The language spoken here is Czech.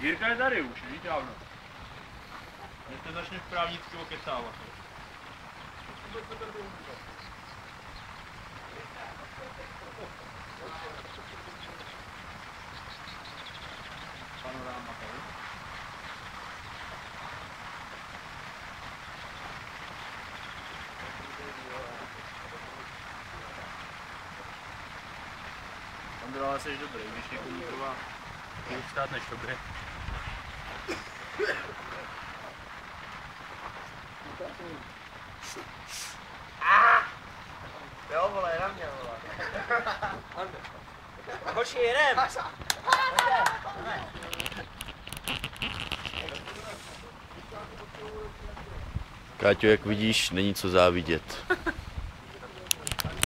Jirka je tady už, víš dávno. Než to začneš právnicky okecávat. Panoráma tady. Ondro, ale jsi dobrý, když někomu trvá víc stát než tobě. Jo, vole, na mě, vole. Hoši, jedem! Káťo, jak vidíš, není co závidět.